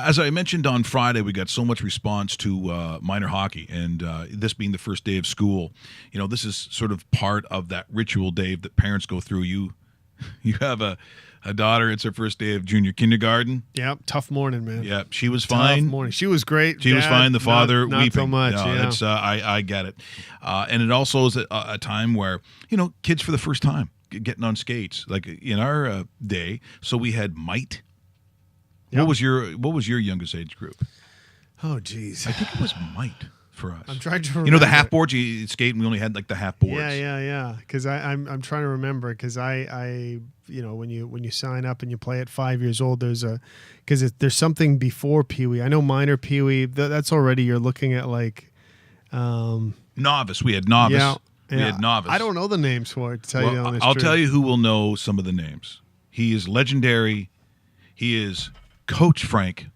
As I mentioned on Friday, we got so much response to minor hockey, and this being the first day of school, this is sort of part of that ritual, Dave, that parents go through. You have a daughter. It's her first day of junior kindergarten. Yep, tough morning, man. Yeah, she was fine. Tough morning. She was great. She was fine. The father not weeping. so much. No, yeah. It's, I get it, and it also is a time where kids for the first time getting on skates, like in our day. So we had might. Yep. What was your youngest age group? Oh, geez. I think it was might for us. I'm trying to remember. The half boards you skate, and we only had like the half boards. Yeah. Because I'm trying to remember, because I when you sign up and you play at 5 years old, there's something before Pee Wee. I know minor Pee Wee. That's already, you're looking at like novice. We had novice. Yeah. We had novice. I don't know the names for it, to tell you the honest I'll truth. tell you who will know some of the names. He is legendary. He is Coach Frank.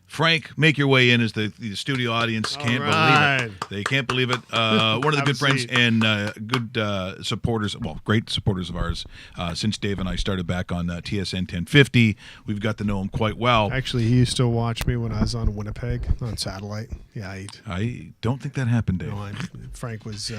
Frank, make your way in as the studio audience can't believe it. They can't believe it. One of the good friends and good supporters, great supporters of ours since Dave and I started back on TSN 1050. We've got to know him quite well. Actually, he used to watch me when I was on Winnipeg on satellite. Yeah, I don't think that happened, Dave. No, Frank was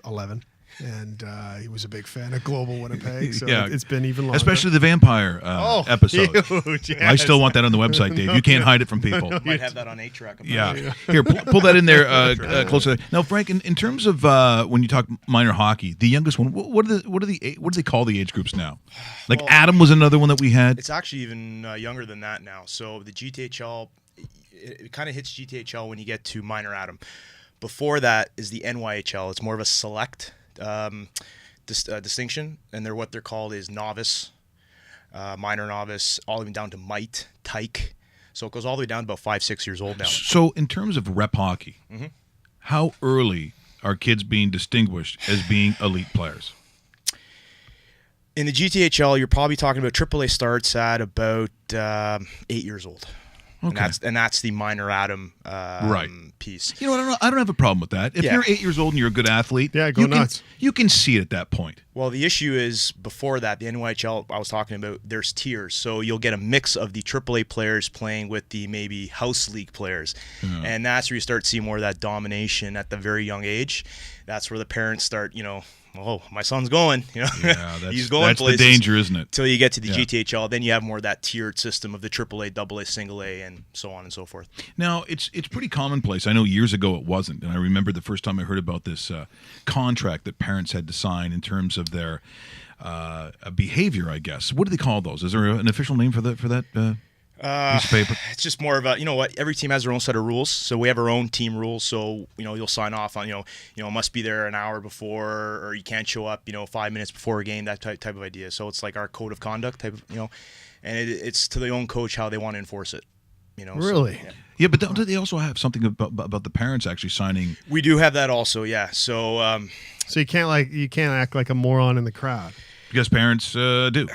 11. And he was a big fan of Global Winnipeg, so yeah. it's been even longer. Especially the vampire episode. Huge, yes. I still want that on the website, Dave. You can't hide it from people. Might have that on 8-track. Yeah. Here, pull that in there closer. Now, Frank, in terms of when you talk minor hockey, the youngest one, what do they call the age groups now? Like Adam was another one that we had. It's actually even younger than that now. So the GTHL, it kind of hits GTHL when you get to minor Adam. Before that is the NYHL. It's more of a select distinction, and what they're called is novice, minor novice, all the way down to mite, tyke. So it goes all the way down to about 5-6 years old now. So in terms of rep hockey, how early are kids being distinguished as being elite players? In the GTHL, you're probably talking about AAA starts at about 8 years old. Okay. And that's the minor Adam piece. I don't have a problem with that. If you're 8 years old and you're a good athlete, go nuts. You can see it at that point. Well, the issue is before that, the NYHL I was talking about, there's tiers. So you'll get a mix of the AAA players playing with the maybe house league players. And that's where you start seeing more of that domination at the very young age. That's where the parents start, oh, my son's going. He's going that's places. The danger, isn't it? Till you get to the GTHL, then you have more of that tiered system of the AAA, AA, single A, and so on and so forth. Now, it's pretty commonplace. I know years ago it wasn't, and I remember the first time I heard about this contract that parents had to sign in terms of their behavior, I guess. What do they call those? Is there an official name for that piece of paper? It's just more of a, every team has their own set of rules. So we have our own team rules. So, you'll sign off on, must be there an hour before, or you can't show up, 5 minutes before a game, that type of idea. So it's like our code of conduct type of, and it's to their own coach how they want to enforce it. Really? So, yeah, but don't they also have something about the parents actually signing? We do have that also, yeah. So so you can't act like a moron in the crowd. Because parents do.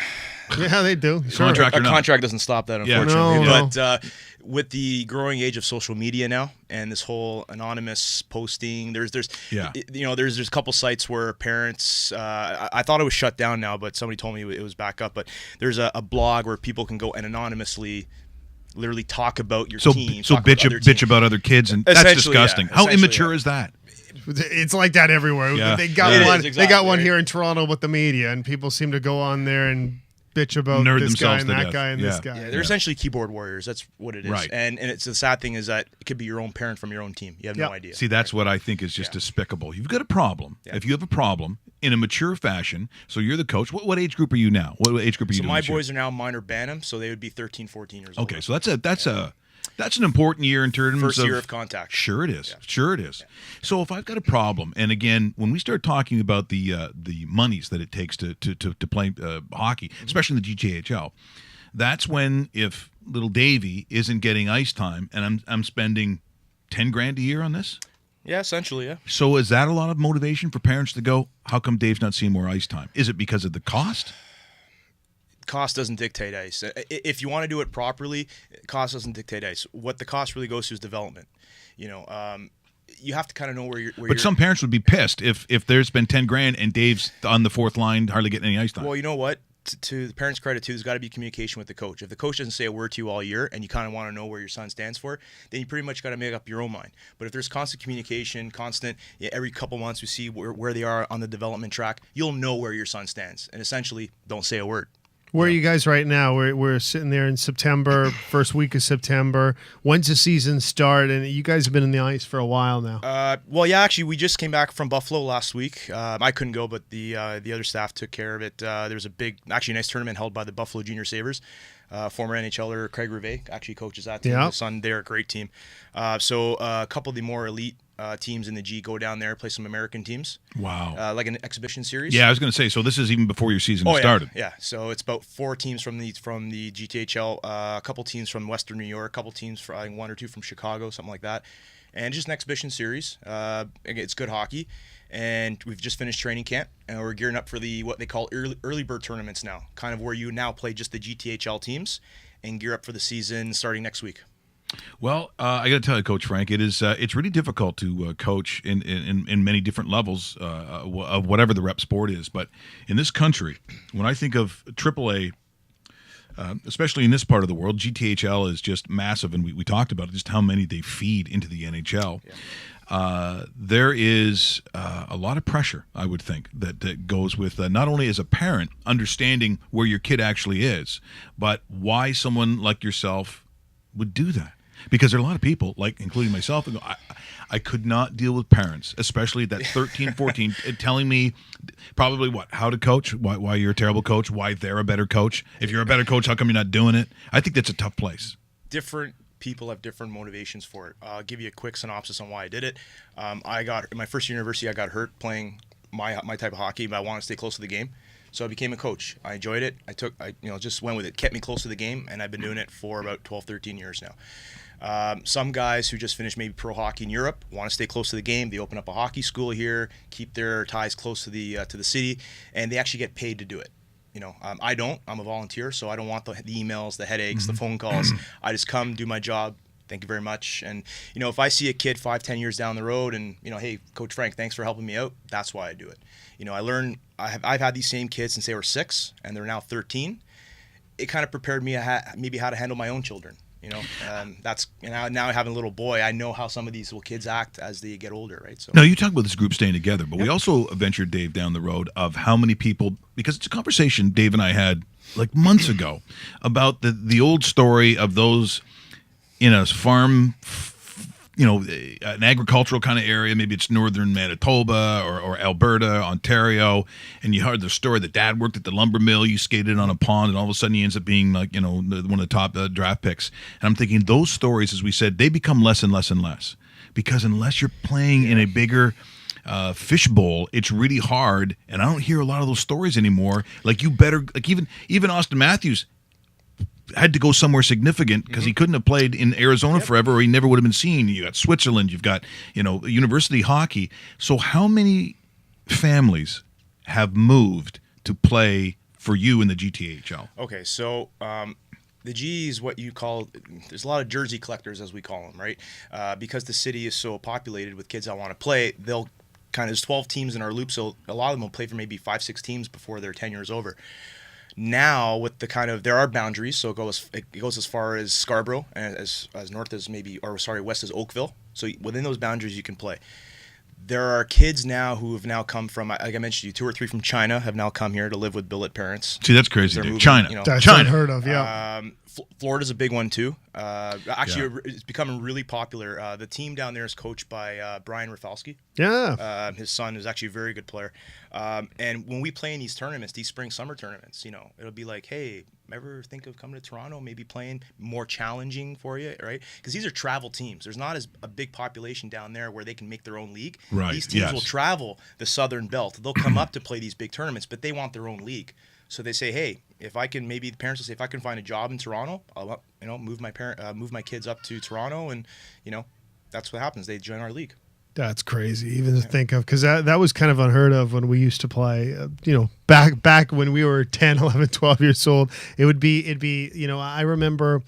Yeah, they do. Sure. Contract a contract doesn't stop that, unfortunately. No. But with the growing age of social media now and this whole anonymous posting, there's a couple sites where parents. I thought it was shut down now, but somebody told me it was back up. But there's a blog where people can go and anonymously literally talk about your team. So bitch about other kids, and that's disgusting. How immature is that? It's like that everywhere. Yeah. They got one. Exactly, they got one here in Toronto with the media, and people seem to go on there and bitch about this guy and that guy and this guy. Yeah, they're essentially keyboard warriors. That's what it is. Right. And it's the sad thing is that it could be your own parent from your own team. You have no idea. See, that's what I think is just despicable. You've got a problem. Yeah. If you have a problem in a mature fashion, so you're the coach. What age group are you now? What age group are you? So doing my boys are now minor Bantam, so they would be 13, 14 years old. Okay, so that's an important year in terms first year of contact. Sure it is. Yeah. Sure it is. Yeah. So if I've got a problem, and again, when we start talking about the monies that it takes to play hockey, especially in the GTHL, that's when if little Davey isn't getting ice time, and I'm spending $10,000 a year on this. Yeah, essentially, yeah. So is that a lot of motivation for parents to go, how come Dave's not seeing more ice time? Is it because of the cost? Cost doesn't dictate ice. If you want to do it properly, cost doesn't dictate ice. What the cost really goes to is development. You have to kind of know where you're. But some parents would be pissed if there's been $10,000 and Dave's on the fourth line, hardly getting any ice time. Well, you know what? to the parents' credit too, there's got to be communication with the coach. If the coach doesn't say a word to you all year and you kind of want to know where your son stands for, then you pretty much got to make up your own mind. But if there's constant communication, every couple months we see where they are on the development track, you'll know where your son stands. And essentially, don't say a word. Where are you guys right now? We're sitting there in September, first week of September. When's the season start? And you guys have been in the ice for a while now. Well, yeah, actually, we just came back from Buffalo last week. I couldn't go, but the other staff took care of it. There was a nice tournament held by the Buffalo Junior Sabres. Former NHLer Craig Rivet actually coaches that team. His son, they're a great team. So a couple of the more elite teams in the G go down there, play some American teams. Wow. Like an exhibition series. Yeah, I was going to say, so this is even before your season started. Yeah, so it's about 4 teams from the GTHL, a couple teams from Western New York, a couple teams from, I think 1 or 2 from Chicago, something like that. And just an exhibition series. It's good hockey. And we've just finished training camp, and we're gearing up for what they call early bird tournaments now, kind of where you now play just the GTHL teams and gear up for the season starting next week. Well, I got to tell you, Coach Frank, it's really difficult to coach in many different levels of whatever the rep sport is. But in this country, when I think of AAA, especially in this part of the world, GTHL is just massive, and we talked about just how many they feed into the NHL. Yeah. There is a lot of pressure, I would think, that goes with not only as a parent understanding where your kid actually is, but why someone like yourself would do that. Because there are a lot of people, like including myself, who go, I could not deal with parents, especially that 13, 14, telling me probably how to coach, why you're a terrible coach, why they're a better coach. If you're a better coach, how come you're not doing it? I think that's a tough place. Different people have different motivations for it. I'll give you a quick synopsis on why I did it. In my first year university, I got hurt playing my type of hockey, but I wanted to stay close to the game. So I became a coach. I enjoyed it. I just went with it, kept me close to the game, and I've been doing it for about 12, 13 years now. Some guys who just finished maybe pro hockey in Europe want to stay close to the game. They open up a hockey school here, keep their ties close to the city, and they actually get paid to do it. I don't. I'm a volunteer, so I don't want the emails, the headaches, the phone calls. I just come, do my job. Thank you very much. And if I see a kid 5, 10 years down the road, and hey, Coach Frank, thanks for helping me out. That's why I do it. I learned. I've had these same kids since they were 6, and they're now 13. It kind of prepared me maybe how to handle my own children. That's now I have a little boy. I know how some of these little kids act as they get older, right? So now you talk about this group staying together, but we also ventured, Dave, down the road of how many people, because it's a conversation Dave and I had like months ago about the old story of those in a farm, an agricultural kind of area. Maybe it's northern Manitoba or Alberta, Ontario, and you heard the story that dad worked at the lumber mill, you skated on a pond, and all of a sudden he ends up being like, one of the top draft picks. And I'm thinking those stories, as we said, they become less and less and less, because unless you're playing in a bigger fishbowl, it's really hard. And I don't hear a lot of those stories anymore. Like even Austin Matthews had to go somewhere significant because he couldn't have played in Arizona forever, or he never would have been seen. You got Switzerland, you've got university hockey. So how many families have moved to play for you in the GTHL? Okay, so the G is what you call, there's a lot of jersey collectors, as we call them, right? Because the city is so populated with kids that want to play, there's 12 teams in our loop, so a lot of them will play for maybe 5, 6 teams before they're 10 years over. Now, with there are boundaries, so it goes as far as Scarborough, and as north as west as Oakville. So within those boundaries, you can play. There are kids now who have now come from, like I mentioned, you 2 or 3 from China have now come here to live with billet parents. See, that's crazy. Moving, China, that's China, unheard of. Yeah. Florida's a big one too. It's becoming really popular. The team down there is coached by Brian Rafalski. Yeah. His son is actually a very good player. And when we play in these tournaments, these spring-summer tournaments, it'll be like, hey, ever think of coming to Toronto, maybe playing more challenging for you, right? Because these are travel teams. There's not a big population down there where they can make their own league. Right. These teams will travel the Southern Belt. They'll come up to play these big tournaments, but they want their own league. So they say, hey, maybe the parents will say, if I can find a job in Toronto, I'll move my kids up to Toronto, and that's what happens. They join our league. That's crazy even to think of, because that was kind of unheard of when we used to play, back when we were 10, 11, 12 years old. It'd be, I remember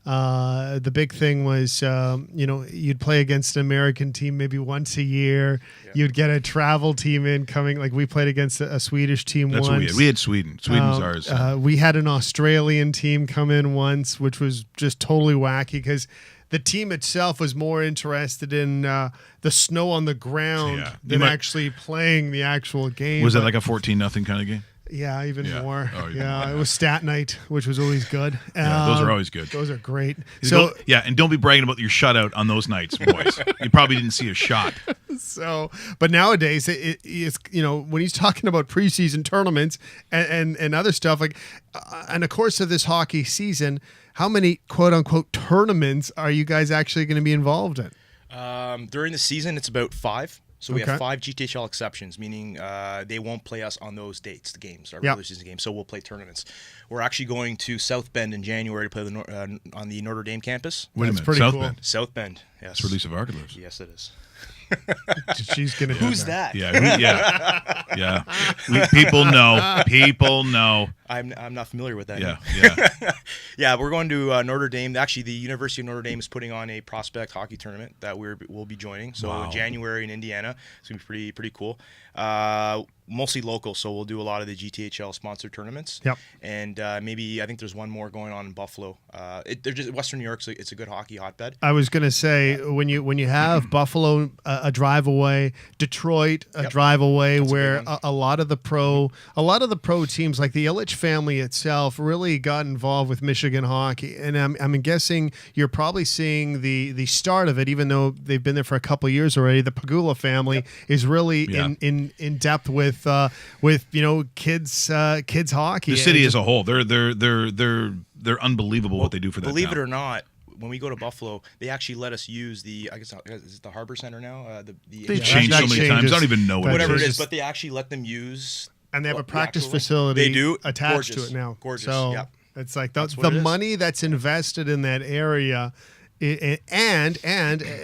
the big thing was, you'd play against an American team maybe once a year. Yeah. You'd get a travel team in coming, like we played against a Swedish team That's once. What we had Sweden. Sweden's ours. We had an Australian team come in once, which was just totally wacky because the team itself was more interested in the snow on the ground than actually playing the actual game. Was it like a 14-0 kind of game? Yeah, even more. Oh, it was stat night, which was always good. Those are always good. Those are great. And don't be bragging about your shutout on those nights, boys. You probably didn't see a shot. But nowadays, it's when he's talking about preseason tournaments and other stuff, like, in the course of this hockey season, how many quote unquote tournaments are you guys actually going to be involved in? During the season, it's about 5. So we have 5 GTHL exceptions, meaning they won't play us on those dates, the games, our regular season games. So we'll play tournaments. We're actually going to South Bend in January to play on the Notre Dame campus. Wait a minute, pretty South cool. Bend? South Bend, yes. It's where Lisa Varga lives. Yes, it is. She's gonna. Who's that? Yeah. People know. People know. I'm not familiar with that. Yeah. Yeah. We're going to Notre Dame. Actually, the University of Notre Dame is putting on a prospect hockey tournament that we'll be joining. So January in Indiana. It's gonna be pretty cool. Mostly local, so we'll do a lot of the GTHL sponsored tournaments. Yep. And maybe I think there's one more going on in Buffalo. They're just Western New York, so it's a good hockey hotbed. I was gonna say when you have Buffalo a drive away, Detroit a drive away, that's where a lot of the pro teams like the Ilitch family itself really got involved with Michigan hockey, and I'm guessing you're probably seeing the start of it, even though they've been there for a couple of years already. The Pagula family is really in depth with kids hockey. The city as a whole, they're unbelievable what they do for that. Believe it or not, when we go to Buffalo, they actually let us use the is it the Harbor Center now? They've changed so many times. I don't even know whatever it is, but they actually let them use. And they have a practice facility. They do attached to it now. Gorgeous. So it's like the money that's invested in that area, and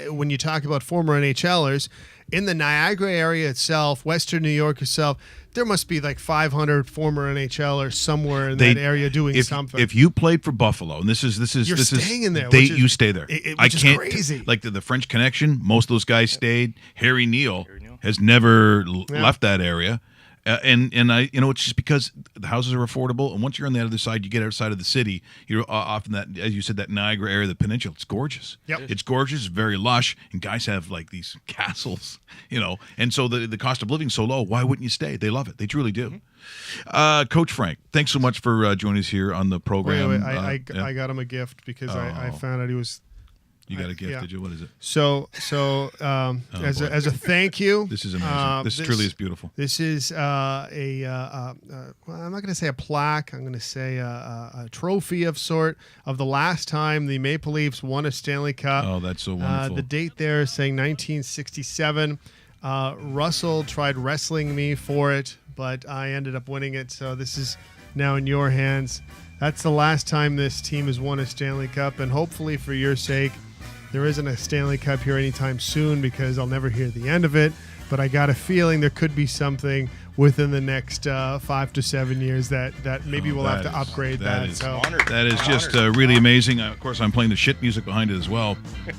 when you talk about former NHLers. In the Niagara area itself, Western New York itself, there must be like 500 former NHLers somewhere in that area doing something. If you played for Buffalo, and this is staying in there. You stay there. Which is crazy. Like the French Connection, most of those guys stayed. Harry Neal has never left that area. And I, it's just because the houses are affordable, and once you're on the other side, you get outside of the city. You're often that, as you said, that Niagara area, the peninsula. It's gorgeous. Yep. It's gorgeous. It's very lush, and guys have like these castles, And so the cost of living is so low. Why wouldn't you stay? They love it. They truly do. Mm-hmm. Coach Frank, thanks so much for joining us here on the program. Wait, I got him a gift because I found out he was. You got a gift, did you? What is it? So as a thank you. This is amazing. This truly is beautiful. This is well, I'm not going to say a plaque. I'm going to say a trophy of sort of the last time the Maple Leafs won a Stanley Cup. Oh, that's so wonderful. The date there is saying 1967. Russell tried wrestling me for it, but I ended up winning it. So this is now in your hands. That's the last time this team has won a Stanley Cup, and hopefully for your sake, there isn't a Stanley Cup here anytime soon because I'll never hear the end of it. But I got a feeling there could be something within the next 5 to 7 years that maybe we'll have to upgrade that. That is just really amazing. Of course, I'm playing the shit music behind it as well,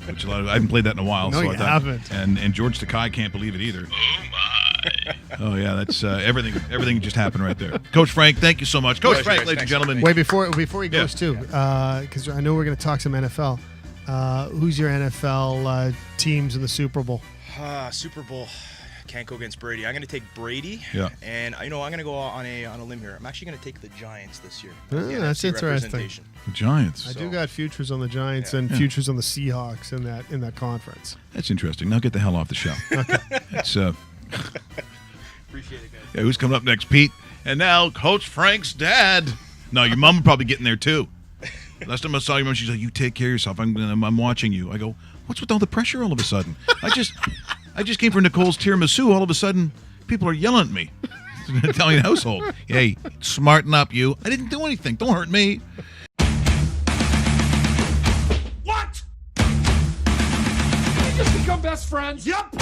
which I haven't played that in a while. No, so you haven't. And George Takei can't believe it either. Oh my! Oh yeah, that's everything. Everything just happened right there. Coach Frank, thank you so much. Coach Frank, ladies and gentlemen. Wait, before he goes too, because I know we're going to talk some NFL. Who's your NFL teams in the Super Bowl? Super Bowl. Can't go against Brady. I'm going to take Brady. Yeah. And I'm going to go on a limb here. I'm actually going to take the Giants this year. That's interesting. The Giants. I do got futures on the Giants and futures on the Seahawks in that conference. That's interesting. Now get the hell off the show. Okay. It's appreciate it, guys. Yeah, who's coming up next, Pete? And now Coach Frank's dad. No, your mom will probably getting there too. Last time I saw your mom, she's like, "You take care of yourself. I'm watching you." I go, "What's with all the pressure all of a sudden?" I just came from Nicole's tiramisu. All of a sudden, people are yelling at me. It's an Italian household. Hey, smarten up, you. I didn't do anything. Don't hurt me. What? Did we just become best friends? Yep.